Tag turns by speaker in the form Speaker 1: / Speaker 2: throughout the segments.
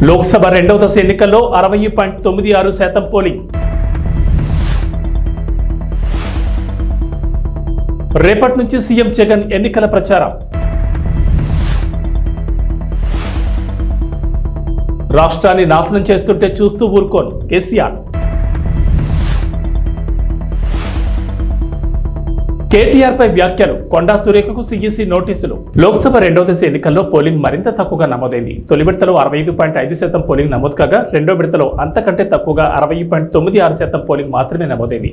Speaker 1: లోక్సభ రెండవ దశ ఎన్నికల్లో 60.96% పోలింగ్. రేపటి నుంచి సీఎం జగన్ ఎన్నికల ప్రచారం. రాష్ట్రాన్ని నాశనం చేస్తుంటే చూస్తూ ఊరుకోను కేసీఆర్. కేటీఆర్ పై వ్యాఖ్యలు, కొండా సురేఖకు సీఈసీ నోటీసులు. లోక్సభ రెండవ దశ ఎన్నికల్లో పోలింగ్ మరింత తక్కువగా నమోదైంది. తొలి విడతలో 65.5% పోలింగ్ నమోదు కాగా రెండో విడతలో అంతకంటే తక్కువగా 60.96% పోలింగ్ మాత్రమే నమోదైంది.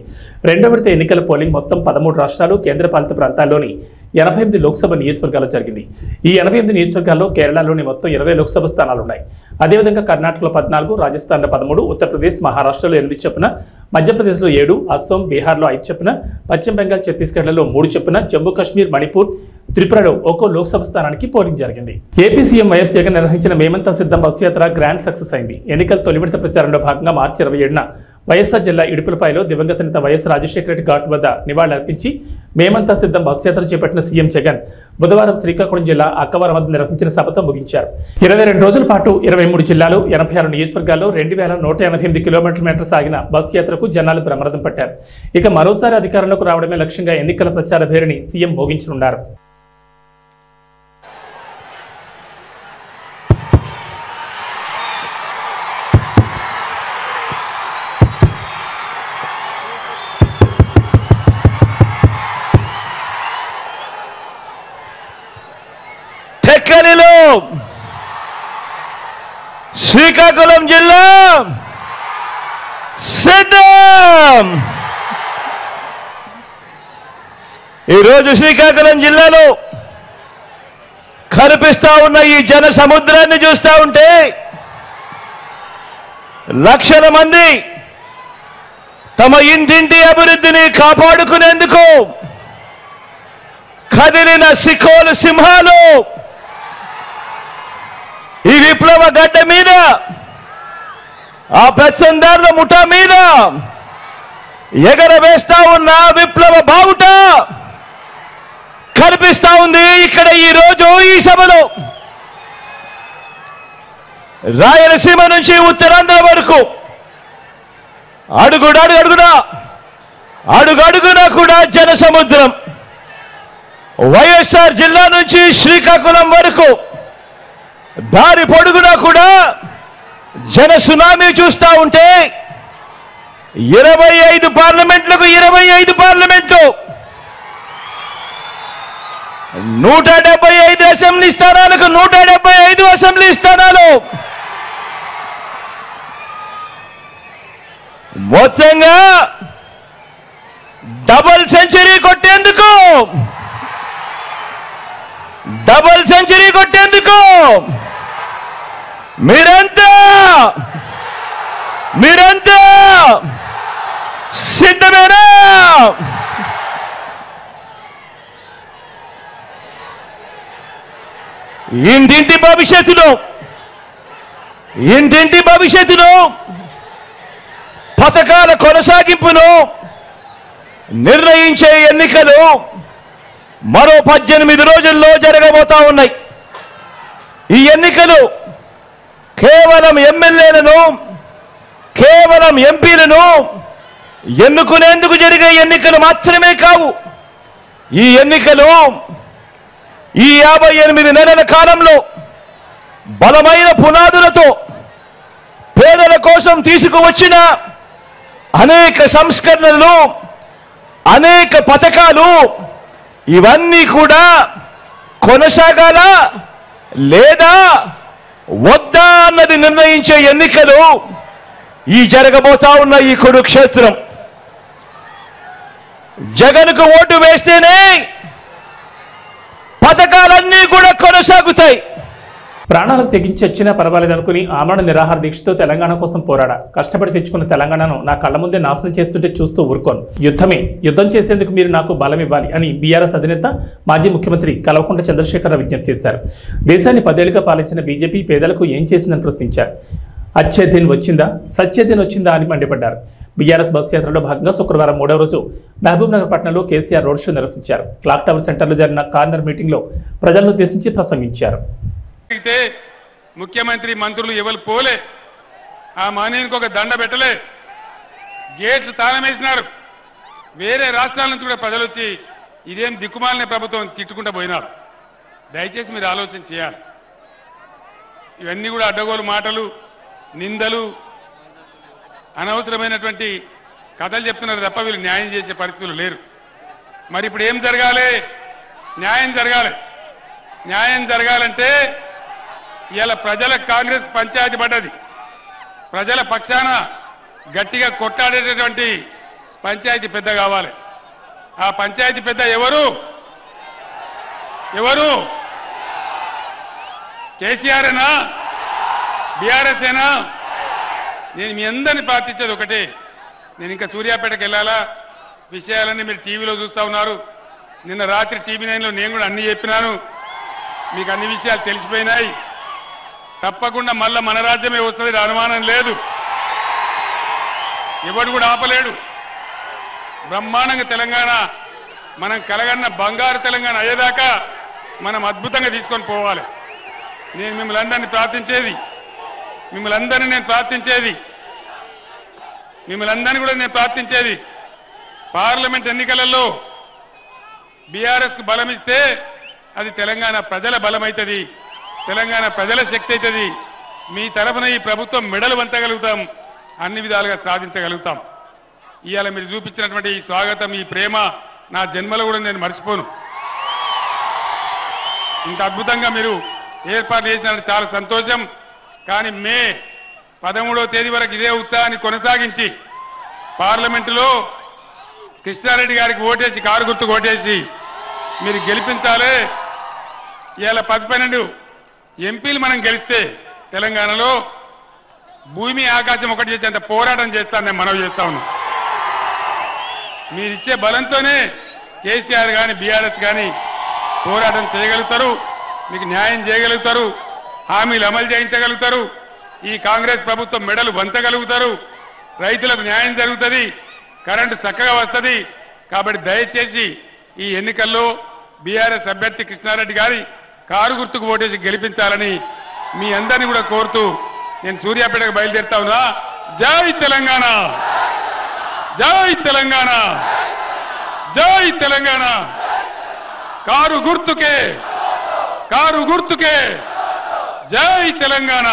Speaker 1: రెండో విడత ఎన్నికల పోలింగ్ మొత్తం 13 రాష్ట్రాలు, కేంద్రపాలిత ప్రాంతాల్లోని 88 లోక్సభ నియోజకవర్గాల్లో జరిగింది. ఈ 88 నియోజకవర్గాల్లో కేరళలోని మొత్తం 20 లోక్సభ స్థానాలున్నాయి. అదేవిధంగా కర్ణాటకలో 14, రాజస్థాన్లో 13, ఉత్తరప్రదేశ్, మహారాష్ట్రలో 8 చొప్పున, మధ్యప్రదేశ్లో 7, అస్సాం, బీహార్లో 5 చొప్పున, పశ్చిమ బెంగాల్, ఛత్తీస్గఢ్లలో 3 చొప్పున, జమ్మూ కాశ్మీర్, మణిపూర్, త్రిపురలో ఒక్కో లోక్సభ స్థానానికి పోలింగ్ జరిగింది. ఏపీ సీఎం వైఎస్ జగన్ నిర్వహించిన మేమంతా సిద్ధం బస్సు యాత్ర గ్రాండ్ సక్సెస్ అయింది. ఎన్నికల తొలి విడత ప్రచారంలో భాగంగా మార్చి 27న వైఎస్ఆర్ జిల్లా ఇడుపులపాయలో దివంగత నేత వైఎస్ రాజశేఖర రెడ్డి ఘాట్ వద్ద నివాళులర్పించి మేమంతా సిద్ధం బస్సు యాత్ర చేపట్టిన సీఎం జగన్ బుధవారం శ్రీకాకుళం జిల్లా అక్కవరం వద్ద నిర్వహించిన సభతో ముగించారు. 22 రోజుల పాటు 23 జిల్లాలు, 86 నియోజకవర్గాల్లో 2188 కిలోమీటర్ల మేర సాగిన బస్సు యాత్రకు జనాలు బ్రహ్మరథం పట్టారు. ఇక మరోసారి అధికారంలోకి రావడమే లక్ష్యంగా ఎన్నికల ప్రచార భేరిని సీఎం మోగించనున్నారు.
Speaker 2: టెక్కలిలో శ్రీకాకుళం జిల్లా సిద్ధం. ఈరోజు శ్రీకాకుళం జిల్లాలో కనిపిస్తా ఉన్న ఈ జన సముద్రాన్ని చూస్తా ఉంటే లక్షల మంది తమ ఇంటింటి అభివృద్ధిని కాపాడుకునేందుకు కదిలిన సికోలు సింహాలు ఈ విప్లవ గడ్డ మీద, ఆ పెత్తందారుల ముఠా మీద ఎగరవేస్తా ఉన్న విప్లవ బావుట కనిపిస్తా ఉంది ఇక్కడ ఈ రోజు ఈ సభలో. రాయలసీమ నుంచి ఉత్తరాంధ్ర వరకు అడుగడుగునా కూడా జన సముద్రం. వైఎస్ఆర్ జిల్లా నుంచి శ్రీకాకుళం వరకు దారి పొడుగునా కూడా జన సునామీ చూస్తా ఉంటే 25 పార్లమెంట్లకు 25 పార్లమెంట్లు, 175 అసెంబ్లీ స్థానాలకు 175 అసెంబ్లీ స్థానాలు, మొత్తంగా డబుల్ సెంచరీ కొట్టేందుకు మీరంతా సిద్ధమేనా? ఇంటింటి భవిష్యత్తును పథకాల కొనసాగింపును నిర్ణయించే ఎన్నికలు మరో 18 రోజుల్లో జరగబోతా ఉన్నాయి. ఈ ఎన్నికలు కేవలం ఎమ్మెల్యేలను, కేవలం ఎంపీలను ఎన్నుకునేందుకు జరిగే ఎన్నికలు మాత్రమే కావు. ఈ ఎన్నికలు ఈ 58 నెలల కాలంలో బలమైన పునాదులతో పేదల కోసం తీసుకువచ్చిన అనేక సంస్కరణలు, అనేక పథకాలు, ఇవన్నీ కూడా కొనసాగాల లేదా వద్దా అన్నది నిర్ణయించే ఎన్నికలు ఈ జరగబోతా ఉన్న ఈ కురుక్షేత్రం. జగన్కు ఓటు వేస్తేనే పథకాలన్నీ కూడా కొనసాగుతాయి.
Speaker 1: ప్రాణాలకు తెగించి వచ్చినా పర్వాలేదనుకుని ఆమరణ నిరాహార దీక్షతో తెలంగాణ కోసం పోరాడా. కష్టపడి తెచ్చుకున్న తెలంగాణను నా కళ్ళ ముందే నాశనం చేస్తుంటే చూస్తూ ఊరుకోను. యుద్ధం చేసేందుకు మీరు నాకు బలం ఇవ్వాలి అని బీఆర్ఎస్ అధినేత మాజీ ముఖ్యమంత్రి కల్వకుంట్ల చంద్రశేఖరరావు విజ్ఞప్తి చేశారు. దేశాన్ని 10 ఏళ్లుగా పాలించిన బీజేపీ పేదలకు ఏం చేసిందని ప్రశ్నించారు. అచ్చే దిన్ వచ్చిందా, సచ్చే దిన్ వచ్చిందా అని మండిపడ్డారు. బీఆర్ఎస్ బస్సు యాత్రలో భాగంగా శుక్రవారం 3వ రోజు మహబూబ్ నగర్ పట్టణంలో కేసీఆర్ రోడ్ షో నిర్వహించారు. క్లాక్ టవర్ సెంటర్లో జరిగిన కార్నర్ మీటింగ్లో ప్రజలను ఉద్దేశించి ప్రసంగించారు.
Speaker 3: ముఖ్యమంత్రి మంత్రులు ఎవరు పోలే, ఆ మహనీయునికి ఒక దండ పెట్టలే, గేట్లు తాళం వేసినారు. వేరే రాష్ట్రాల నుంచి కూడా ప్రజలు వచ్చి ఇదేం దిక్కుమాలిన ప్రభుత్వం తిట్టుకుంటూ పోయినారు. దయచేసి మీరు ఆలోచన చేయాలి. ఇవన్నీ కూడా అడ్డగోలు మాటలు, నిందలు, అనవసరమైనటువంటి కథలు చెప్తున్నారు తప్ప వీళ్ళు న్యాయం చేసే పరిస్థితులు లేరు. మరి ఇప్పుడు ఏం జరగాలి? న్యాయం జరగాలి. న్యాయం జరగాలంటే ఇలా ప్రజల కాంగ్రెస్ పంచాయతీ పడ్డది. ప్రజల పక్షాన గట్టిగా కొట్టాడేటటువంటి పంచాయతీ పెద్ద కావాలి. ఆ పంచాయతీ పెద్ద ఎవరు? ఎవరు? కేసీఆర్ఏనా? బీఆర్ఎస్ ఏనా? నేను మీ అందరినీ ప్రార్థించేది ఒకటే, నేను ఇంకా సూర్యాపేటకు వెళ్ళాలా, విషయాలన్నీ మీరు టీవీలో చూస్తూ ఉన్నారు. నిన్న రాత్రి టీవీ 9లో నేను కూడా అన్ని చెప్పినాను, మీకు అన్ని విషయాలు తెలిసిపోయినాయి. తప్పకుండా మళ్ళా మన రాజ్యమే వస్తుంది, అనుమానం లేదు. ఎవడు కూడా ఆపలేడు. బ్రహ్మాండంగా తెలంగాణ మనం కలగన్న బంగారు తెలంగాణ అయ్యేదాకా మనం అద్భుతంగా తీసుకొని పోవాలి. నేను మిమ్మల్ని అందరినీ ప్రార్థించేది పార్లమెంట్ ఎన్నికలలో బీఆర్ఎస్కు బలమిస్తే అది తెలంగాణ ప్రజల బలమైతుంది, తెలంగాణ ప్రజల శక్తి అవుతుంది. మీ తరఫున ఈ ప్రభుత్వం మెడలు వంచగలుగుతాం, అన్ని విధాలుగా సాధించగలుగుతాం. ఇవాళ మీరు చూపించినటువంటి ఈ స్వాగతం, ఈ ప్రేమ నా జన్మలో కూడా నేను మర్చిపోను. ఇంత అద్భుతంగా మీరు ఏర్పాటు చేసినట్టు చాలా సంతోషం. కానీ మే 13వ తేదీ వరకు ఇదే ఉత్సాహాన్ని కొనసాగించి పార్లమెంటులో కృష్ణారెడ్డి గారికి ఓటేసి, కారు గుర్తుకు ఓటేసి మీరు గెలిపించాలి. ఇవాళ 10-12 ఎంపీలు మనం గెలిస్తే తెలంగాణలో భూమి ఆకాశం ఒకటి చేసేంత పోరాటం చేస్తాను నేను మనవి చేస్తా ఉన్నాను. మీరిచ్చే బలంతోనే కేసీఆర్ కానీ బీఆర్ఎస్ కానీ పోరాటం చేయగలుగుతారు, మీకు న్యాయం చేయగలుగుతారు, హామీలు అమలు చేయించగలుగుతారు, ఈ కాంగ్రెస్ ప్రభుత్వం మెడలు వంచగలుగుతారు, రైతులకు న్యాయం జరుగుతుంది, కరెంటు చక్కగా వస్తుంది. కాబట్టి దయచేసి ఈ ఎన్నికల్లో బీఆర్ఎస్ అభ్యర్థి కృష్ణారెడ్డి గారి కారు గుర్తుకు ఓటేసి గెలిపించాలని మీ అందరినీ కూడా కోరుతూ నేను సూర్యాపేటకు బయలుదేరుతా ఉన్నా. జై తెలంగాణ, జై తెలంగాణ, జై తెలంగాణ. కారు గుర్తుకే, కారు గుర్తుకే, జై తెలంగాణ.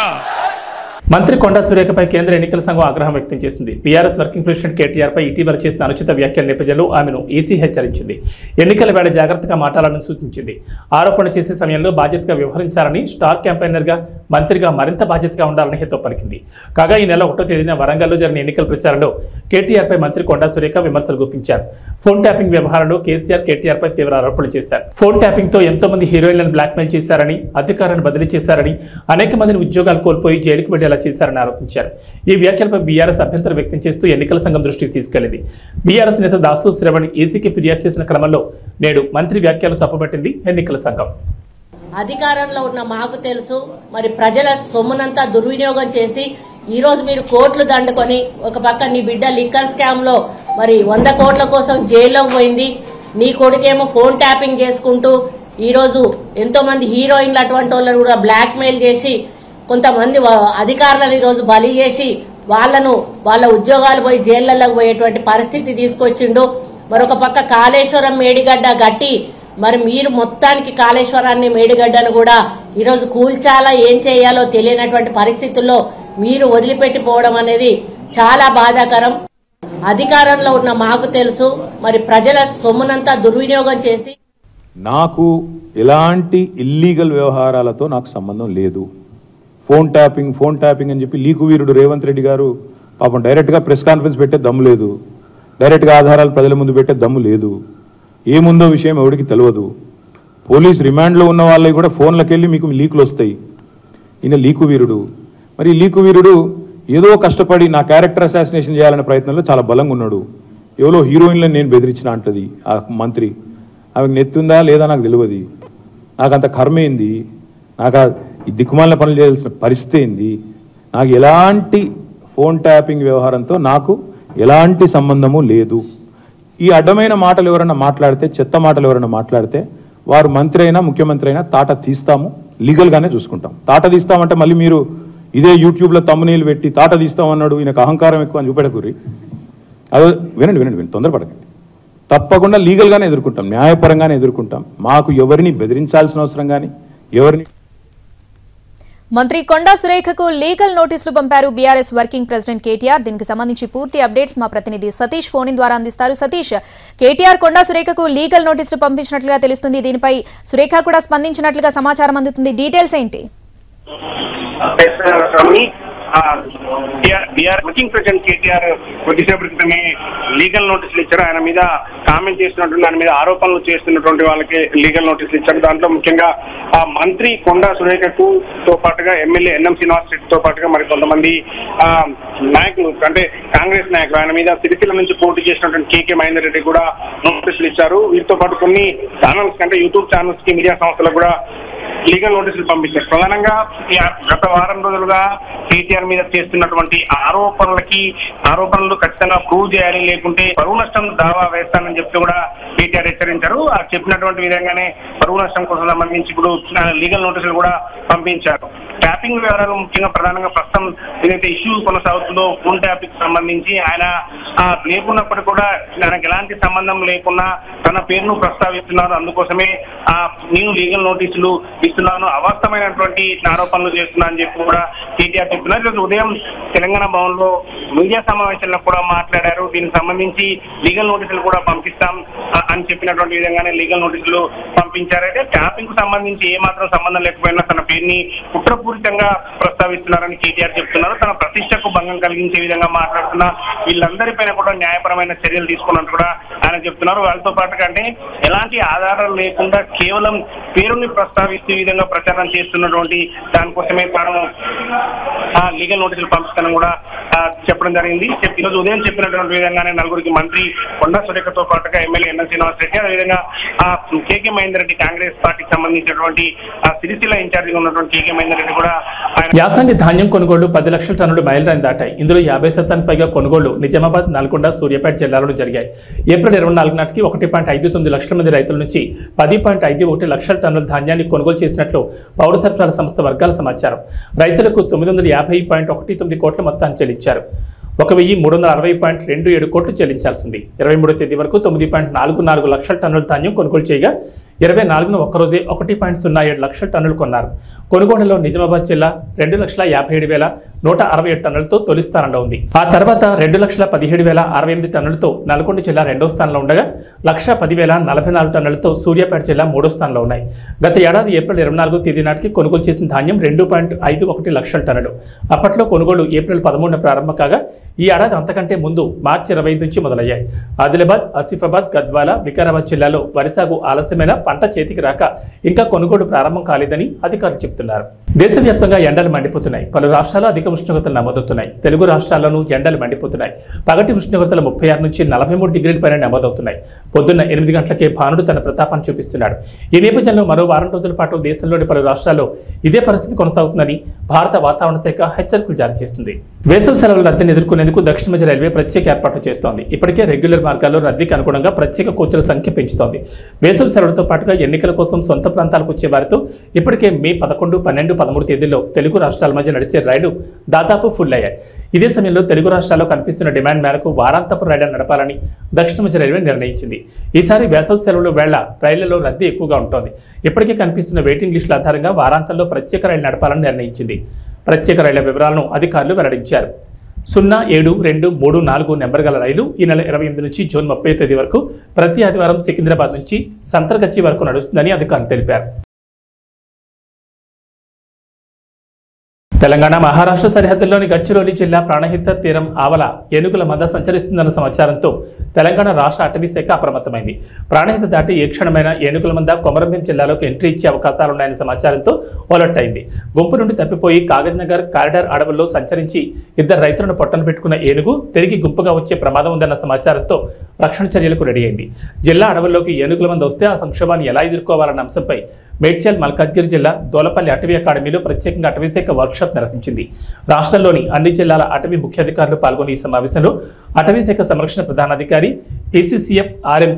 Speaker 1: మంత్రి కొండా సురేఖపై కేంద్ర ఎన్నికల సంఘం ఆగ్రహం వ్యక్తం చేసింది. బీఆర్ఎస్ వర్కింగ్ ప్రెసిడెంట్ కేటీఆర్ పై ఇటీవల చేసిన అనుచిత వ్యాఖ్యల నేపథ్యంలో ఆమెను ఈసీ హెచ్చరించింది. ఎన్నికల వేళ జాగ్రత్తగా మాట్లాడాలని సూచించింది. ఆరోపణ చేసే సమయంలో బాధ్యతగా వ్యవహరించాలని, స్టార్ క్యాంపెయినర్గా మంత్రిగా మరింత బాధ్యతగా ఉండాలని హితో పలికింది. కాగా ఈ నెల 1వ తేదీన వరంగల్లో జరిగిన ఎన్నికల ప్రచారంలో కేటీఆర్ పై మంత్రి కొండా సురేఖ విమర్శలు గుప్పించారు. ఫోన్ ట్యాపింగ్ వ్యవహారంలో కేటీఆర్ పై తీవ్ర ఆరోపణలు చేశారు. ఫోన్ ట్యాపింగ్ తో ఎంతో మంది హీరోయిన్లను బ్లాక్మెయిల్ చేశారని, అధికారాన్ని బదిలీ చేశారని, అనేక మందిని ఉద్యోగాలు కోల్పోయి జైలుకు వెళ్లేలా చేశారని ఆరోపించారు. ఈ వ్యాఖ్యలపై బీఆర్ఎస్ అభ్యంతరం వ్యక్తం చేస్తూ ఎన్నికల సంఘం దృష్టికి తీసుకెళ్లింది. బీఆర్ఎస్ నేత దాసు శ్రవణ్ ఈసీకి ఫిర్యాదు చేసిన క్రమంలో నేడు మంత్రి వ్యాఖ్యలు తప్పుపట్టింది ఎన్నికల సంఘం.
Speaker 4: అధికారంలో ఉన్న మాకు తెలుసు, మరి ప్రజల సొమ్మునంతా దుర్వినియోగం చేసి ఈ రోజు మీరు కోట్లు దండుకొని ఒక పక్క నీ బిడ్డ లిక్కర్ స్కామ్ లో మరి 100 కోట్ల కోసం జైల్లోకి పోయింది, నీ కొడుకేమో ఫోన్ ట్యాపింగ్ చేసుకుంటూ ఈ రోజు ఎంతో మంది హీరోయిన్లు అటువంటి వాళ్ళని కూడా బ్లాక్ మెయిల్ చేసి కొంతమంది అధికారులను ఈరోజు బలి చేసి వాళ్ళ ఉద్యోగాలు పోయి జైళ్లలోకి పోయేటువంటి పరిస్థితి తీసుకొచ్చిండు. మరొక పక్క కాళేశ్వరం మేడిగడ్డ గట్టి మరి మీరు మొత్తానికి కాళేశ్వరాన్ని మేడిగడ్డను కూడా ఈరోజు కూల్చాలా, ఏం చేయాలో తెలియనటువంటి పరిస్థితుల్లో మీరు వదిలిపెట్టిపోవడం అనేది చాలా బాధాకరం. అధికారంలో ఉన్న మాకు తెలుసు, మరి ప్రజల సొమ్మునంతా దుర్వినియోగం చేసి
Speaker 5: నాకు ఎలాంటి ఇల్లీగల్ వ్యవహారాలతో నాకు సంబంధం లేదు. ఫోన్ ట్యాపింగ్ అని చెప్పి లీకు వీరుడు రేవంత్ రెడ్డి గారు పాపం డైరెక్ట్గా ప్రెస్ కాన్ఫరెన్స్ పెట్టే దమ్ము లేదు, డైరెక్ట్గా ఆధారాలు ప్రజల ముందు పెట్టే దమ్ము లేదు, ఏముందో విషయం ఎవరికి తెలియదు. పోలీస్ రిమాండ్లో ఉన్న వాళ్ళకి కూడా ఫోన్లకు వెళ్ళి మీకు లీకులు వస్తాయి. ఈయన లీకు వీరుడు. మరి లీకు వీరుడు ఏదో కష్టపడి నా క్యారెక్టర్ అసాసినేషన్ చేయాలనే ప్రయత్నంలో చాలా బలంగా ఉన్నాడు. ఎవరో హీరోయిన్లను నేను బెదిరించిన అంటది ఆ మంత్రి. ఆమెకు నెత్తుందా లేదా నాకు తెలియదు. నాకు అంత కర్మేంది, నాకు ఈ దిక్కుమాలిన పనులు చేయాల్సిన పరిస్థితి ఏంది, నాకు ఎలాంటి ఫోన్ ట్యాపింగ్ వ్యవహారంతో నాకు ఎలాంటి సంబంధము లేదు. ఈ అడ్డమైన మాటలు ఎవరైనా మాట్లాడితే, చెత్త మాటలు ఎవరైనా మాట్లాడితే వారు మంత్రి అయినా ముఖ్యమంత్రి అయినా తాట తీస్తాము, లీగల్గానే చూసుకుంటాం. తాట తీస్తామంటే మళ్ళీ మీరు ఇదే యూట్యూబ్లో తమ్మునీళ్ళు పెట్టి తాట తీస్తామన్నాడు ఈయనకు అహంకారం ఎక్కువ అని చూపెడకూరి. అదో వినండి తొందరపడకండి. తప్పకుండా లీగల్గానే ఎదుర్కొంటాం, న్యాయపరంగానే ఎదుర్కొంటాం. మాకు ఎవరిని బెదిరించాల్సిన అవసరం కానీ ఎవరిని.
Speaker 6: మంత్రి కొండా సురేఖకు లీగల్ నోటీసులు పంపారు బీఆర్ఎస్ వర్కింగ్ ప్రెసిడెంట్ కేటీఆర్. దీనికి సంబంధించి పూర్తి అప్డేట్స్ మా ప్రతినిధి సతీష్ ఫోన్ ద్వారా అందిస్తారు. సతీష్, కేటీఆర్ కొండా సురేఖకు లీగల్ నోటీసులు పంపించినట్లుగా తెలుస్తుంది. దీనిపై సురేఖ కూడా స్పందించినట్లుగా సమాచారం అందుతుంది. డీటెయిల్స్ ఏంటి?
Speaker 7: బీఆర్ వర్కింగ్ ప్రెసిడెంట్ కేటీఆర్ కొద్దిసేపటి క్రితమే లీగల్ నోటీసులు ఇచ్చారు. ఆయన మీద కామెంట్ చేస్తున్నటువంటి ఆయన మీద ఆరోపణలు చేస్తున్నటువంటి వాళ్ళకి లీగల్ నోటీసులు ఇచ్చారు. దాంట్లో ముఖ్యంగా మంత్రి కొండా సురేఖకు తో పాటుగా ఎమ్మెల్యే ఎన్ఎం శ్రీనివాస్ రెడ్డితో పాటుగా మరి కొంతమంది నాయకులు అంటే కాంగ్రెస్ నాయకులు ఆయన మీద సిరిసిల్ల నుంచి పోటీ చేసినటువంటి కేకే మహేందర్ రెడ్డి కూడా నోటీసులు ఇచ్చారు. వీటితో పాటు కొన్ని ఛానల్స్ అంటే యూట్యూబ్ ఛానల్స్ కి మీడియా సంస్థలకు కూడా లీగల్ నోటీసులు పంపించారు. ప్రధానంగా గత వారం రోజులుగా కేటీఆర్ మీద చేస్తున్నటువంటి ఆరోపణలు ఖచ్చితంగా ప్రూవ్ చేయాలి, లేకుంటే పరువు నష్టం దావా వేస్తానని చెప్తూ కూడా కేటీఆర్ హెచ్చరించారు. చెప్పినటువంటి విధంగానే పరువు నష్టం కోసం సంబంధించి ఇప్పుడు లీగల్ నోటీసులు కూడా పంపించారు. ట్యాపింగ్ వివరాలు ముఖ్యంగా ప్రధానంగా ప్రస్తుతం ఏదైతే ఇష్యూ కొనసాగుతుందో ఫోన్ ట్యాపింగ్ సంబంధించి ఆయన లేకున్నప్పటికీ కూడా ఆయనకు ఎలాంటి సంబంధం లేకున్నా తన పేరును ప్రస్తావిస్తున్నారు. అందుకోసమే నేను లీగల్ నోటీసులు ఇస్తున్నాను, అవాస్తవమైనటువంటి ఆరోపణలు చేస్తున్నా అని చెప్పి కూడా కేటీఆర్ చెప్తున్నారు. ఈరోజు ఉదయం తెలంగాణ భవన్ లో మీడియా సమావేశంలో కూడా మాట్లాడారు. దీనికి సంబంధించి లీగల్ నోటీసులు కూడా పంపిస్తాం అని చెప్పినటువంటి విధంగానే లీగల్ నోటీసులు పంపించారైతే ట్యాపింగ్ కు సంబంధించి ఏమాత్రం సంబంధం లేకపోయినా తన పేరుని కుట్రపూరితంగా ప్రస్తావిస్తున్నారని కేటీఆర్ చెప్తున్నారు. తన ప్రతిష్టకు భంగం కలిగించే విధంగా మాట్లాడుతున్న వీళ్ళందరిపైన కూడా న్యాయపరమైన చర్యలు తీసుకున్నట్టు కూడా ఆయన చెప్తున్నారు. వాళ్ళతో పాటుగా అంటే ఎలాంటి ఆధారాలు లేకుండా కేవలం పేరుని ప్రస్తావిస్తూ ఈ విధంగా ప్రచారం చేస్తున్నటువంటి దానికోసమే తాను లీగల్ నోటీసులు పంపిస్తానని కూడా చెప్పడం జరిగింది. ఈరోజు ఉదయం చెప్పినటువంటి విధంగానే నలుగురికి మంత్రి కొండా సురేఖతో పాటుగా ఎమ్మెల్యే ఎన్ఎం శ్రీనివాస్ రెడ్డి, అదేవిధంగా కేకే మహేందర్ రెడ్డి కాంగ్రెస్ పార్టీకి సంబంధించినటువంటి సిరిసిల్ల ఇన్ఛార్జిగా ఉన్నటువంటి కేకే మహేందర్ రెడ్డి కూడా
Speaker 1: యాసంగి ధాన్యం కొనుగోళ్లు 10 లక్షల టన్నులు మైలురాయిని దాటాయి. ఇందులో 50% పైగా కొనుగోళ్లు నిజామాబాద్, నల్గొండ, సూర్యాపేట జిల్లాలో జరిగాయి. ఏప్రిల్ 24 నాటికి 1.59 లక్షల మంది రైతుల నుంచి 10.51 లక్షల టన్నుల ధాన్యాన్ని కొనుగోలు చేసినట్లు పౌర సరఫరాల సంస్థ వర్గాల సమాచారం. రైతులకు 950.19 కోట్ల మొత్తాన్ని చెల్లించారు. 1360.27 కోట్లు చెల్లించాల్సింది. 23వ తేదీ వరకు 9.44 లక్షల టన్నుల ధాన్యం కొనుగోలు చేయగా 24న ఒక్కరోజే 1.07 లక్షల టన్నులు కొన్నారు. కొనుగోళ్లలో నిజామాబాద్ జిల్లా 2,57,167 టన్నులతో తొలి స్థానంలో ఉంది. ఆ తర్వాత 2,17,068 టన్నులతో నల్గొండ జిల్లా రెండో స్థానంలో ఉండగా 1,10,044 టన్నులతో సూర్యాపేట జిల్లా మూడో స్థానంలో ఉన్నాయి. గత ఏడాది ఏప్రిల్ 24వ తేదీ నాటికి కొనుగోలు చేసిన ధాన్యం 2.51 లక్షల టన్నులు. అప్పట్లో కొనుగోలు ఏప్రిల్ 13న ప్రారంభం కాగా ఈ ఏడాది అంతకంటే ముందు మార్చి 25 నుంచి మొదలయ్యాయి. ఆదిలాబాద్, ఆసిఫాబాద్, గద్వాల, వికారాబాద్ జిల్లాలో వరి సాగు ఆలస్యమైన పంట చేతికి రాక ఇంకా కొనుగోలు ప్రారంభం కాలేదని అధికారులు చెబుతున్నారు. దేశవ్యాప్తంగా ఎండలు మండిపోతున్నాయి. పలు రాష్ట్రాల్లో అధిక ఉష్ణోగ్రతలు నమోదవుతున్నాయి. తెలుగు రాష్ట్రాల్లోనూ ఎండలు మండిపోతున్నాయి. పగటి ఉష్ణోగ్రతలు 36 నుంచి 43 డిగ్రీల పైన నమోదవుతున్నాయి. పొద్దున్న 8 గంటలకే భానుడు తన ప్రతాపాన్ని చూపిస్తున్నాడు. ఈ నేపథ్యంలో మరో వారం రోజుల పాటు దేశంలోని పలు రాష్ట్రాల్లో ఇదే పరిస్థితి కొనసాగుతుందని భారత వాతావరణ శాఖ హెచ్చరికలు జారీ చేస్తుంది. వేసవి సెలవుల రద్దీని ఎదుర్కొనేందుకు దక్షిణ మధ్య రైల్వే ప్రత్యేక ఏర్పాట్లు చేస్తోంది. ఇప్పటికే రెగ్యులర్ మార్గాల్లో రద్దీకి అనుగుణంగా ప్రత్యేక కోచ్ల సంఖ్య పెంచుతోంది. వేసవి సెలవులతో పాటుగా ఎన్నికల కోసం సొంత ప్రాంతాలకు వచ్చే వారితో ఇప్పటికే మే 11, 12, 13 తేదీల్లో తెలుగు రాష్ట్రాల మధ్య నడిచే రైళ్లు దాదాపు ఫుల్ అయ్యాయి. ఇదే సమయంలో తెలుగు రాష్ట్రాల్లో కనిపిస్తున్న డిమాండ్ మేరకు వారాంతపు రైళ్లను నడపాలని దక్షిణ మధ్య రైల్వే నిర్ణయించింది. ఈసారి వేసవి సెలవుల వేళ రైళ్లలో రద్దీ ఎక్కువగా ఉంటుంది. ఇప్పటికే కనిపిస్తున్న వెయిటింగ్ లిస్టుల ఆధారంగా వారాంతంలో ప్రత్యేక రైలు నడపాలని నిర్ణయించింది. ప్రత్యేక రైళ్ల వివరాలను అధికారులు వెల్లడించారు. 072334 నెంబర్ గల రైలు ఈ నెల 28 నుంచి జూన్ 30 తేదీ వరకు ప్రతి ఆదివారం సికింద్రాబాద్ నుంచి సంతర్గచ్చి వరకు నడుస్తుందని అధికారులు తెలిపారు. తెలంగాణ మహారాష్ట్ర సరిహద్దుల్లోని గడ్చిరోలి జిల్లా ప్రాణహిత తీరం ఆవల ఏనుగుల మంద సంచరిస్తుందన్న సమాచారంతో తెలంగాణ రాష్ట్ర అటవీ శాఖ అప్రమత్తమైంది. ప్రాణహిత దాటి ఏ క్షణమైన ఏనుగుల మంద కొమరంభీం జిల్లాలోకి ఎంట్రీ ఇచ్చే అవకాశాలున్నాయన్న సమాచారంతో అలర్ట్ అయింది. గుంపు నుండి తప్పిపోయి కాగజ్నగర్ కారిడార్ అడవుల్లో సంచరించి 2 రైతులను పొట్టన పెట్టుకున్న ఏనుగు తిరిగి గుంపుగా వచ్చే ప్రమాదం ఉందన్న సమాచారంతో రక్షణ చర్యలకు రెడీ అయింది. జిల్లా అడవుల్లోకి ఏనుగుల మంద వస్తే ఆ సంక్షోభాన్ని ఎలా ఎదుర్కోవాలన్న అంశంపై మేడ్చల్, మల్కాజ్గిరి జిల్లా దోలపల్లి అటవీ అకాడమీలో ప్రత్యేకంగా అటవీ శాఖ వర్క్షాప్ నిర్వహించింది. రాష్ట్రంలోని అన్ని జిల్లాల అటవీ ముఖ్యాధికారులు పాల్గొని ఈ సమావేశంలో అటవీ శాఖ సంరక్షణ ప్రధానాధికారి, PCCF RM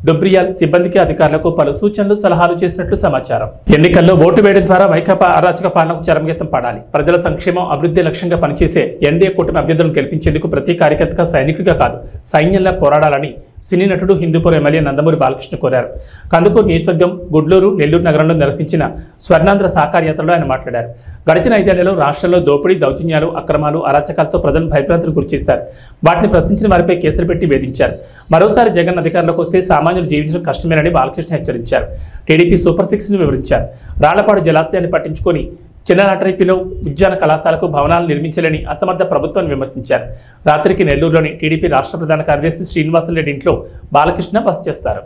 Speaker 1: డొబ్రియాల్ సిబ్బందికి అధికారులకు పలు సూచనలు సలహాలు చేసినట్లు సమాచారం. ఎన్నికల్లో ఓటు వేయడం ద్వారా వైకాపా అరాచక పాలనకు చరమగీతం పాడాలి. ప్రజల సంక్షేమం అభివృద్ధి లక్ష్యంగా పనిచేసే ఎన్డీఏ కూటమి అభ్యర్థులను గెలిపించేందుకు ప్రతి కార్యకర్తగా సైనికుడిగా కాదు సైన్యంలా పోరాడాలని సినీ నటుడు హిందూపురం ఎమ్మెల్యే నందమూరి బాలకృష్ణ కోరారు. కందుకూరు నియోజకవర్గం గుడ్లూరు నెల్లూరు నగరంలో నిర్వహించిన స్వర్ణాంధ్ర సాకార యాత్రలో ఆయన మాట్లాడారు. గడిచిన 5 ఏళ్లలో రాష్ట్రంలో దోపిడీ, దౌర్జన్యాలు, అక్రమాలు, అరాచకాలతో ప్రజలను భయభ్రాంతులకు గురిచేశారు. వాటిని ప్రశ్నించిన వారిపై కేసులు పెట్టి వేధించారు. మరోసారి జగన్ అధికారంలోకి వస్తే సామాన్యులు జీవించడం కష్టమేనని బాలకృష్ణ హెచ్చరించారు. టీడీపీ సూపర్ 6ను వివరించారు. రాళ్లపాడు జలాశయాన్ని పట్టించుకొని చిన్ననాటరిపిలో ఉద్యాన కళాశాలకు భవనాలు నిర్మించలేని అసమర్థ ప్రభుత్వాన్ని విమర్శించారు. రాత్రికి నెల్లూరులోని టీడీపీ రాష్ట్ర ప్రధాన కార్యదర్శి శ్రీనివాసరెడ్డి ఇంట్లో బాలకృష్ణ బస చేస్తారు.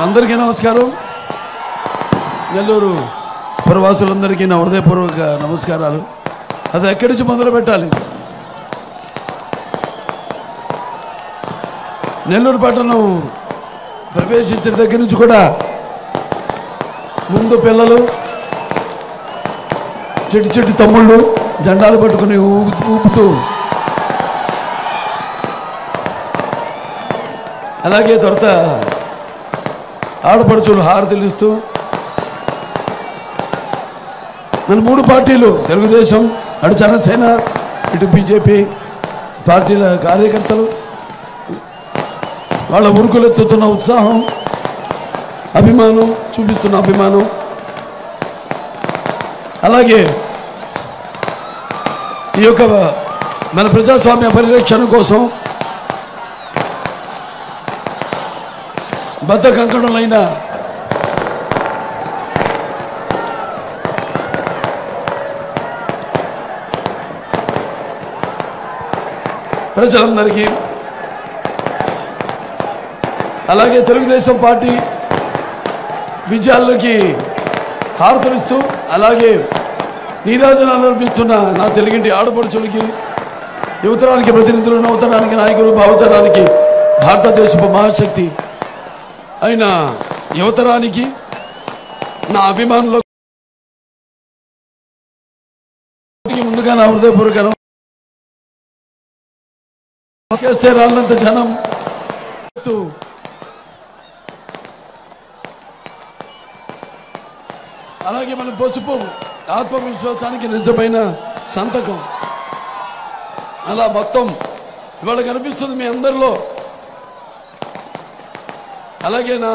Speaker 8: అందరికీ నమస్కారం. నెల్లూరు ప్రవాసులందరికీ నా హృదయపూర్వక నమస్కారాలు. అది ఎక్కడి నుంచి మొదలు పెట్టాలి? నెల్లూరు పట్టణం ప్రవేశించిన దగ్గర నుంచి కూడా ముందు పిల్లలు, చెట్టు తమ్ముళ్ళు జెండాలు పట్టుకుని ఊపుతూ, అలాగే తర్వాత ఆడపడుచులు హారతులు ఇస్తూ, మన 3 పార్టీలు తెలుగుదేశం, అటు జనసేన, ఇటు బీజేపీ పార్టీల కార్యకర్తలు వాళ్ళ ఉరుకులెత్తుతున్న ఉత్సాహం, అభిమానం, చూపిస్తున్న అభిమానం, అలాగే ఈ యొక్క మన ప్రజాస్వామ్య పరిరక్షణ కోసం బద్ధ కంకణులైన ప్రజలందరికీ, అలాగే తెలుగుదేశం పార్టీ విజయాలకి హారతలిస్తూ, అలాగే నీరాజనాలు అర్పిస్తున్న నా తెలుగింటి ఆడపడుచులకి, యువతరానికి ప్రతినిధులు, నవతరానికి నాయకులు, భావతరానికి భారతదేశపు మహాశక్తి అయిన యువతరానికి నా అభిమానులు ముందుగా నా హృదయపూర్వక చేస్తే రాళ్ళంత జనం, అలాగే మన పసుపు ఆత్మవిశ్వాసానికి నిజమైన సంతకం. అలా మొత్తం ఇవాళ కనిపిస్తుంది మీ అందరిలో. అలాగే నా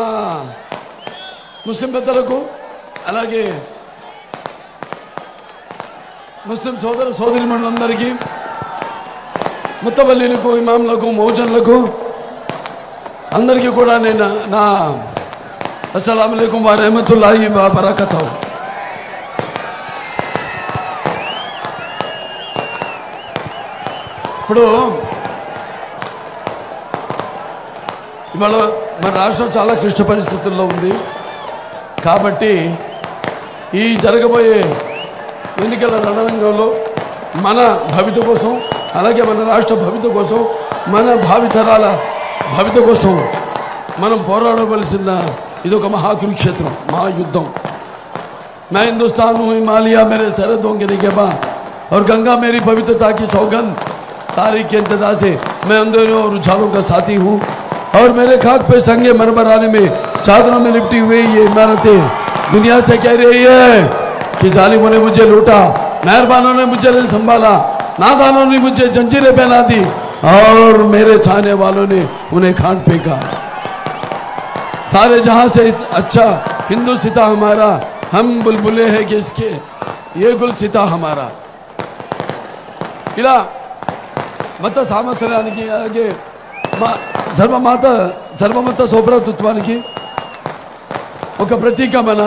Speaker 8: ముస్లిం పెద్దలకు, అలాగే ముస్లిం సోదర సోదరిమణులందరికీ, ముత్తవల్లీలకు, ఇమాంలకు, మౌజన్లకు అందరికీ కూడా నేను నా అస్సలాము అలైకుం వ రహమతుల్లాహి వ బరకతుహు. ఇప్పుడు ఇవాళ మన రాష్ట్రం చాలా క్లిష్ట పరిస్థితుల్లో ఉంది. కాబట్టి ఈ జరగబోయే ఎన్నికల రణరంగంలో మన భవిత కోసం, అలాగే మన రాష్ట్ర భవిత కోసం, మన భావితరాల భవిత కోసం మనం పోరాడవలసిన ఇదొక మహాకురుక్షేత్రం, महायुद्धम। मैं हिंदुस्तान हूँ, हिमालय मेरे सरहदों के निगहबान और गंगा मेरी पवित्रता की सौगंध। तारीख के इंतजार से मैं अंधेरों और उछालों का साथी हूँ और मेरे खाक पे संगे मरमर आने में चादरों में लिपटी हुई ये इमारतें दुनिया से कह रही है कि जालिमों ने मुझे लूटा, मेहरबानों ने मुझे संभाला, नादानों ने मुझे जंजीरें पहना दी और मेरे चाहने वालों ने उन्हें खान फेंका। सारे जहां से अच्छा हिंदू सिता हमारा, हम बुलबुले हैं कि इसके ये गुल सिता हमारा। ఇలా మత సామర్థ్యానికి, అలాగే సర్వమత సౌభ్రాతృత్వానికి ఒక ప్రతీక మన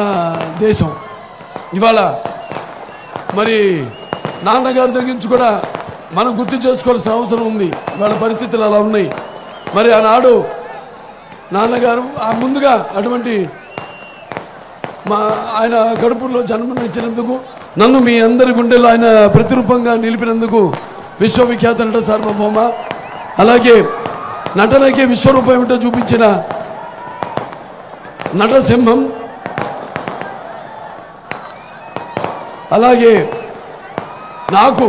Speaker 8: దేశం. ఇవాళ మరి నాన్నగారి దగ్గర నుంచి కూడా మనం గుర్తు చేసుకోవాల్సిన అవసరం ఉంది. ఇవాళ పరిస్థితులు అలా ఉన్నాయి. మరి ఆనాడు నాన్నగారు ముందుగా అటువంటి ఆయన కడుపులో జన్మనిచ్చినందుకు, నన్ను మీ అందరి గుండెలో ఆయన ప్రతిరూపంగా నిలిపినందుకు విశ్వవిఖ్యాత నట సార్వభౌమ, అలాగే నటనకి విశ్వరూపం ఏమిటో చూపించిన నటసింహం, అలాగే నాకు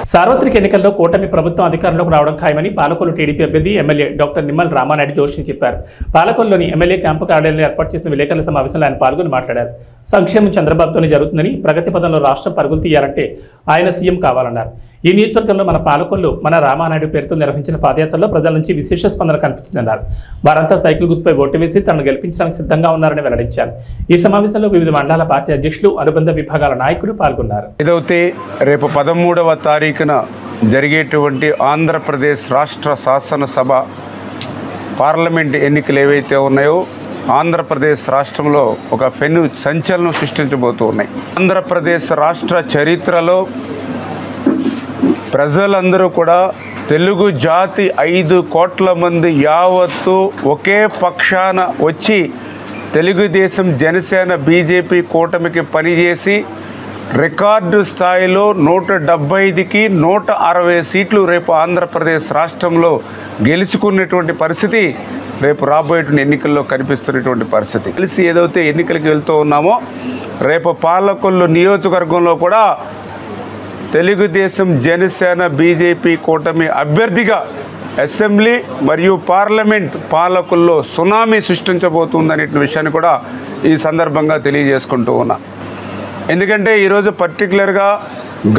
Speaker 1: సార్వత్రిక ఎన్నికల్లో కూటమి ప్రభుత్వం అధికారంలోకి రావడం ఖాయమని పాలకొల్లు టీడీపీ అభ్యర్థి ఎమ్మెల్యే డాక్టర్ నిమ్మల రామానాయుడు జోషి చెప్పారు. పాలకొల్లులోని ఎమ్మెల్యే క్యాంపు కార్యాలయంలో ఏర్పాటు చేసిన విలేకరుల సమావేశంలో ఆయన పాల్గొని మాట్లాడారు. సంక్షేమం చంద్రబాబుతోనే జరుగుతుందని, ప్రగతి పదంలో రాష్ట్రం పరుగులు తీయాలంటే ఆయన సీఎం కావాలన్నారు. ఈ నియోజకవర్గంలో మన పాలకొల్లు మన రామానాయుడు పేరుతో నిర్వహించిన పాదయాత్రలో ప్రజల నుంచి విశేష స్పందన కనిపించిందన్నారు. వారంతా సైకిల్ గుర్తుపై ఓటు వేసి తనను గెలిపించడానికి సిద్ధంగా ఉన్నారని వెల్లడించారు. ఈ సమావేశంలో వివిధ మండలాల పార్టీ అధ్యక్షులు, అనుబంధ విభాగాల నాయకులు పాల్గొన్నారు.
Speaker 9: ఏదైతే రేపు 13వ తారీఖున జరిగేటువంటి ఆంధ్రప్రదేశ్ రాష్ట్ర శాసనసభ పార్లమెంట్ ఎన్నికలు ఏవైతే ఉన్నాయో ఆంధ్రప్రదేశ్ రాష్ట్రంలో ఒక పెను సంచలనం సృష్టించబోతూ ఉన్నాయి. ఆంధ్రప్రదేశ్ రాష్ట్ర చరిత్రలో ప్రజలందరూ కూడా తెలుగు జాతి 5 కోట్ల మంది యావత్తు ఒకే పక్షాన వచ్చి తెలుగుదేశం, జనసేన, బీజేపీ కూటమికి పనిచేసి రికార్డు స్థాయిలో 175కి 160 సీట్లు రేపు ఆంధ్రప్రదేశ్ రాష్ట్రంలో గెలుచుకున్నటువంటి పరిస్థితి రేపు రాబోయేటువంటి ఎన్నికల్లో కనిపిస్తున్నటువంటి పరిస్థితి. కలిసి ఏదైతే ఎన్నికలకు వెళ్తూ ఉన్నామో రేపు పాలకొల్లు నియోజకవర్గంలో కూడా తెలుగుదేశం, జనసేన, బీజేపీ కూటమి అభ్యర్థిగా అసెంబ్లీ మరియు పార్లమెంట్ పాలకుల్లో సునామీ సృష్టించబోతుందనే విషయాన్ని కూడా ఈ సందర్భంగా తెలియజేసుకుంటూ ఉన్నా. ఎందుకంటే ఈరోజు పర్టికులర్గా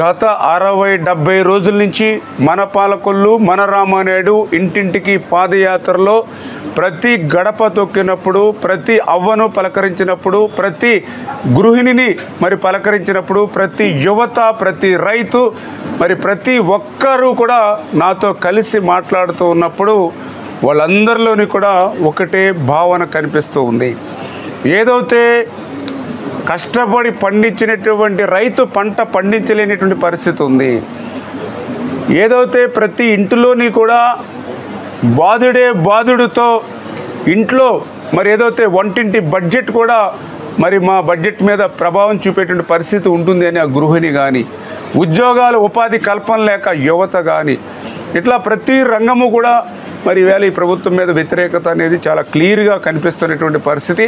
Speaker 9: గత 60-70 రోజుల నుంచి మన పాలకొల్లు మన రామానాయుడు ఇంటింటికి పాదయాత్రలో ప్రతి గడప తొక్కినప్పుడు, ప్రతి అవ్వను పలకరించినప్పుడు, ప్రతి గృహిణిని మరి పలకరించినప్పుడు, ప్రతి యువత, ప్రతి రైతు మరి ప్రతి ఒక్కరూ కూడా నాతో కలిసి మాట్లాడుతూ ఉన్నప్పుడు వాళ్ళందరిలోని కూడా ఒకటే భావన కనిపిస్తూ ఉంది. ఏదైతే కష్టపడి పండించినటువంటి రైతు పంట పండించలేనటువంటి పరిస్థితి ఉంది. ఏదైతే ప్రతి ఇంటిలోని కూడా బాధుడితో ఇంట్లో మరి ఏదైతే వంటింటి బడ్జెట్ కూడా మరి మా బడ్జెట్ మీద ప్రభావం చూపేటువంటి పరిస్థితి ఉంటుంది అని ఆ గృహిణి కానీ, ఉద్యోగాలు ఉపాధి కల్పన లేక యువత కానీ, ఇట్లా ప్రతి రంగము కూడా మరి ఈవేళ ఈ ప్రభుత్వం మీద వ్యతిరేకత అనేది చాలా క్లియర్గా కనిపిస్తున్నటువంటి పరిస్థితి.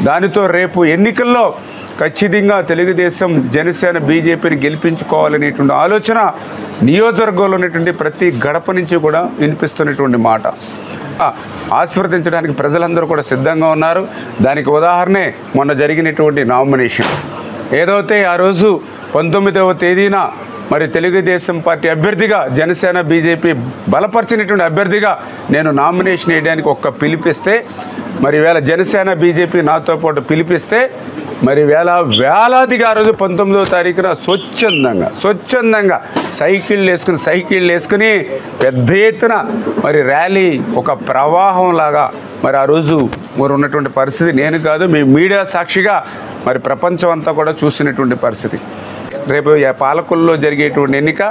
Speaker 9: దానితో రేపు ఎన్నికల్లో ఖచ్చితంగా తెలుగుదేశం, జనసేన, బీజేపీని గెలిపించుకోవాలనేటువంటి ఆలోచన నియోజకవర్గంలో ఉన్నటువంటి ప్రతి గడప నుంచి కూడా వినిపిస్తున్నటువంటి మాట. ఆశీర్వదించడానికి ప్రజలందరూ కూడా సిద్ధంగా ఉన్నారు. దానికి ఉదాహరణే మొన్న జరిగినటువంటి నామినేషన్. ఏదైతే ఆ రోజు 19వ తేదీన మరి తెలుగుదేశం పార్టీ అభ్యర్థిగా, జనసేన, బీజేపీ బలపరిచినటువంటి అభ్యర్థిగా నేను నామినేషన్ వేయడానికి ఒక్క పిలిపిస్తే, మరి వేళ జనసేన, బీజేపీ నాతో పాటు పిలిపిస్తే మరి వేలాదిగా ఆ రోజు 19వ తారీఖున స్వచ్ఛందంగా సైకిళ్ళు వేసుకుని పెద్ద ఎత్తున మరి ర్యాలీ, ఒక ప్రవాహంలాగా మరి ఆ రోజు మరి ఉన్నటువంటి పరిస్థితి నేను కాదు, మీ మీడియా సాక్షిగా మరి ప్రపంచం అంతా కూడా చూసినటువంటి పరిస్థితి. రేపు పాలకొల్లులో జరిగేటువంటి ఎన్నిక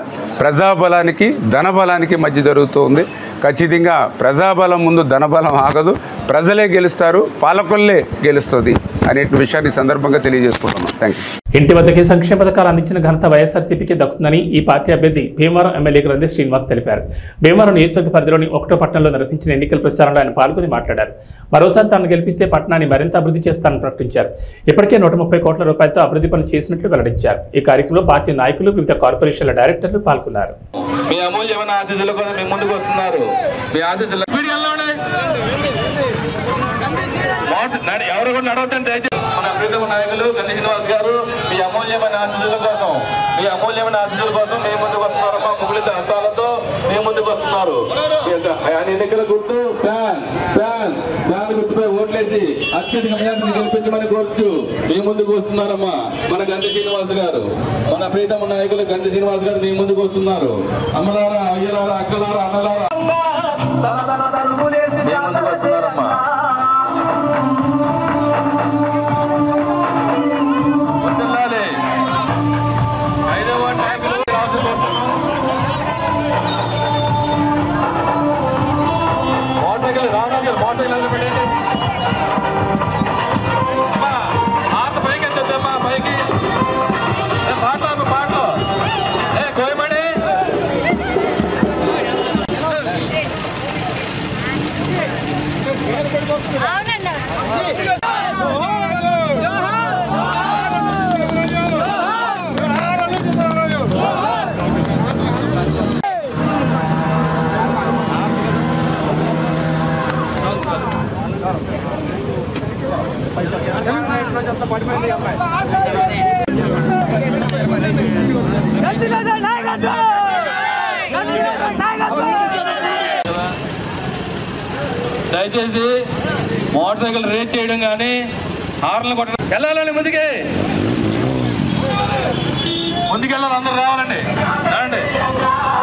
Speaker 9: ప్రజాబలానికి, ధనబలానికి మధ్య జరుగుతుంది. ఖచ్చితంగా ప్రజాబలం ముందు ధనబలం ఆగదు, ప్రజలే గెలుస్తారు, పాలకొల్లే గెలుస్తుంది అనే విషయాన్ని సందర్భంగా తెలియజేసుకుంటున్నాం. Thank you.
Speaker 1: ఇంటి వద్దకే సంక్షేమ పథకాలు అందించిన ఘనత వైఎస్ఆర్సీపీకి దక్కుతుందని ఈ పార్టీ అభ్యర్థి భీమవరం ఎమ్మెల్యే గ్రంథి శ్రీనివాస్ తెలిపారు. భీమవరం నియోజకవర్గ పరిధిలోని 1వ పట్టణంలో నిర్వహించిన ఎన్నికల ప్రచారంలో ఆయన పాల్గొని మాట్లాడారు. మరోసారి తాను గెలిపిస్తే పట్టణాన్ని మరింత అభివృద్ధి చేస్తానని ప్రకటించారు. ఇప్పటికే 130 కోట్ల రూపాయలతో అభివృద్ధి పనులు చేసినట్లు వెల్లడించారు. ఈ కార్యక్రమంలో పార్టీ నాయకులు, వివిధ కార్పొరేషన్ల డైరెక్టర్లు పాల్గొన్నారు.
Speaker 2: ఎవరు కూడా నడవద్దంటే మన ప్రీతమ నాయకులు గంధి శ్రీనివాస్ గారు మీ అమూల్యమైన ఆశీస్సుల కోసం మీ ముందుకు వస్తున్నారమ్మా. ముగ్గులి హస్తాలతో మీ ముందుకు వస్తున్నారు. ఎన్నికల గుర్తు ఫ్యాన్ గుర్తుపై ఓట్లేసి అత్యధిక మెజార్టీని గెలిపించమని కోరుచు మీ ముందుకు వస్తున్నారమ్మా మన గంధి శ్రీనివాస్ గారు. మన ప్రీతమ నాయకులు గంధి శ్రీనివాస్ గారు మీ ముందుకు వస్తున్నారు. అమ్మలారా, అయ్యలారా, అక్కలారా, అన్నలారా మీ ముందుకు వస్తున్నారమ్మా. దయచేసి మోటార్ సైకిల్ రేస్ చేయడం కానీ హార్న్లు కొట్టడం వెళ్ళాలండి ముందుకెళ్ళాలి అందరూ రావాలండి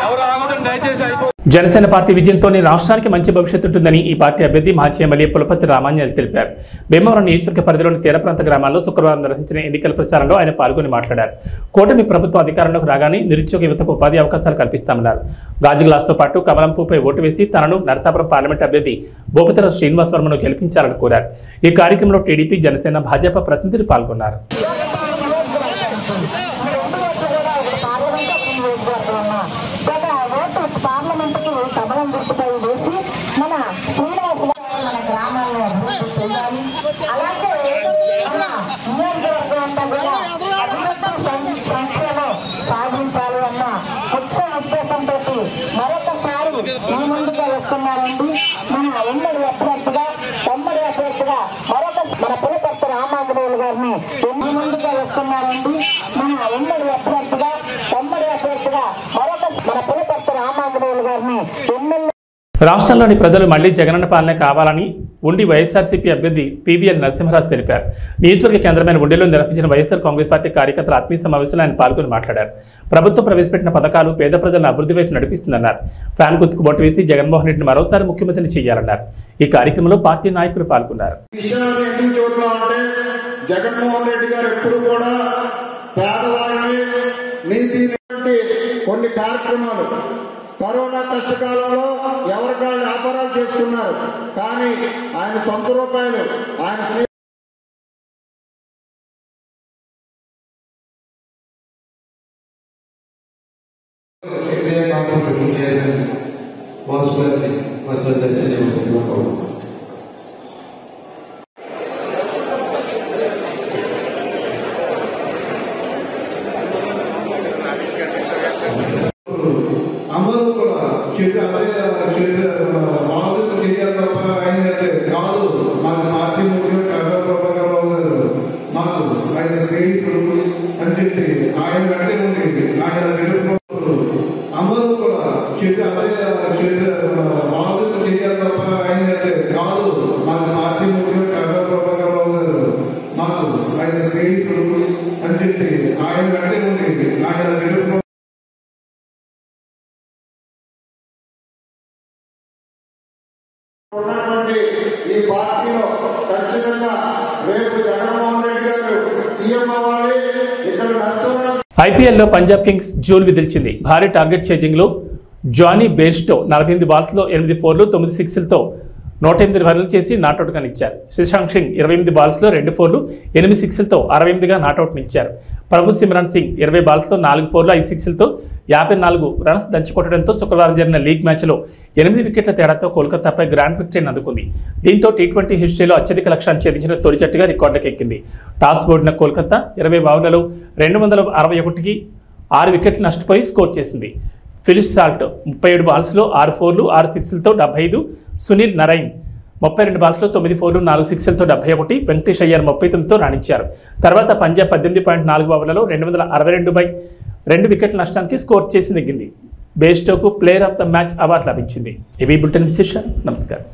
Speaker 2: ఎవరు ఆగదండి దయచేసి అయిపో.
Speaker 1: జనసేన పార్టీ విజయంతోనే రాష్ట్రానికి మంచి భవిష్యత్తు ఉంటుందని ఈ పార్టీ అభ్యర్థి మాజీ ఎమ్మెల్యే పులపతి రామాంజలి తెలిపారు. భీమవరం నియోజకవర్గ పరిధిలోని తీర ప్రాంత గ్రామాల్లో శుక్రవారం నిర్వహించిన ఎన్నికల ప్రచారంలో ఆయన పాల్గొని మాట్లాడారు. కూటమి ప్రభుత్వం అధికారంలోకి రాగానే నిరుద్యోగ యువతకు ఉపాధి అవకాశాలు కల్పిస్తామన్నారు. గాజు గ్లాస్తో పాటు కమలంపూపై ఓటు వేసి తనను నరసాపురం పార్లమెంట్ అభ్యర్థి భూపతిరాజు శ్రీనివాస్ వర్మను గెలిపించాలని కోరారు. ఈ కార్యక్రమంలో టీడీపీ, జనసేన, భాజపా ప్రతినిధులు పాల్గొన్నారు.
Speaker 10: సాధించాలి అన్న ముఖ్య ఉద్దేశంతో మరొకసారి మీ ముందుగా వస్తున్నారండి. మన ఉమ్మడి అభ్యర్థిగా తమ్మడి అభ్యర్థిగా మన పులపర్తి రామాంజనేయులు గారిని మీ ముందుగా వస్తున్నారండి. మన ఉమ్మడి అభ్యర్థిగా తమ్మడి అభ్యర్థిగా మన పులపర్తి రామాంజనేయులు గారిని ఎమ్మెల్యే.
Speaker 1: రాష్ట్రంలోని ప్రజలు మళ్లీ జగనన్న పాలన కావాలని ఉండి వైఎస్ఆర్సీపీ అభ్యర్థి పీవీఎల్ నరసింహరాజు తెలిపారు. నియోజకవర్గ కేంద్రమైన ఉండిలో నిర్వహించిన వైఎస్ఆర్ కాంగ్రెస్ పార్టీ కార్యకర్తల ఆత్మీయ సమావేశంలో ఆయన పాల్గొని మాట్లాడారు. ప్రభుత్వం ప్రవేశపెట్టిన పథకాలు పేద ప్రజలను అభివృద్ధి వైపు నడిపిస్తుందన్నారు. ఫ్యాన్ గుర్తుకు బొట్టు వేసి జగన్మోహన్ రెడ్డిని మరోసారి ముఖ్యమంత్రిని చేయాలన్నారు. ఈ కార్యక్రమంలో పార్టీ నాయకులు పాల్గొన్నారు.
Speaker 11: జగన్మోహన్ రెడ్డి గారు ఎప్పుడు కూడా పేదవారిని నీతి కొన్ని కార్యక్రమాలు కరోనా కష్టకాలంలో ఎవరికాళ్ళు వ్యాపారాలు చేసుకున్నారు. కానీ ఆయన సొంత రూపాయలు ఆయన
Speaker 12: అందరూ కూడా బాధ్యత చేయాలి తప్ప ఆయన కాదు. మాకు పార్టీ ముఖ్యం చంద్రబాబు గారు మాకు ఆయన స్నేహితులు అని చెప్పి ఆయన వెంటే ఉండేది. ఆయన అందరూ కూడా బాధ్యత చేయాలి తప్ప ఆయన కాదు. మాకు పార్టీ ముఖ్యం చంద్రబాబు గారు మాకు ఆయన స్నేహితులు అని చెప్పి ఆయన వెంటే ఉండేది. ఆయన
Speaker 11: ఉన్నటువంటి ఈ పార్టీలో ఖచ్చితంగా రేపు జగన్మోహన్ రెడ్డి గారు సీఎం అవ్వాలి. ఇక్కడ నరసింహరాజు.
Speaker 1: ఐపీఎల్లో పంజాబ్ కింగ్స్ జూల్ విదిల్చింది. భారీ టార్గెట్ చేజింగ్ లో జానీ బేర్స్టో 48 బాల్స్లో 8 4లు 9 6లతో 108 రన్లు చేసి నాటౌట్గా నిలిచారు. శశాంక్ సింగ్ 28 బాల్స్లో 2 4లు 8 6లతో 68గా నాటౌట్ నిలిచారు. ప్రభు సిమ్రాన్ సింగ్ 20 బాల్స్లో 4 4లు 5 6లతో 54 రన్స్ దంచుకొట్టడంతో శుక్రవారం జరిగిన లీగ్ మ్యాచ్లో 8 వికెట్ల తేడాతో కోల్కతాపై గ్రాండ్ విక్టరీని అందుకుంది. దీంతో టీ20 హిస్టరీలో అత్యధిక లక్ష్యాన్ని ఛేదించిన తొలి జట్టుగా రికార్డులకు ఎక్కింది. టాస్ ఓడిన కోల్కతా 20 ఓవర్లలో 261కి 6 వికెట్లు నష్టపోయి స్కోర్ చేసింది. ఫిలిస్ సాల్ట్ 37 బాల్స్లో 6 4లు 6 6లతో 75, సునీల్ నరైన్ 32 బాల్స్లో 9 4లు 4 6లతో 71, వెంకటేష్ అయ్యర్ 39తో రాణించారు. తర్వాత పంజాబ్ 18.4 ఓవర్లలో 262 వికెట్ల నష్టానికి స్కోర్ చేసి నెగ్గింది. బేస్టోకు player of the match award లభించింది. ఇవి బులెటిన్ విశేషాలు. నమస్కారం.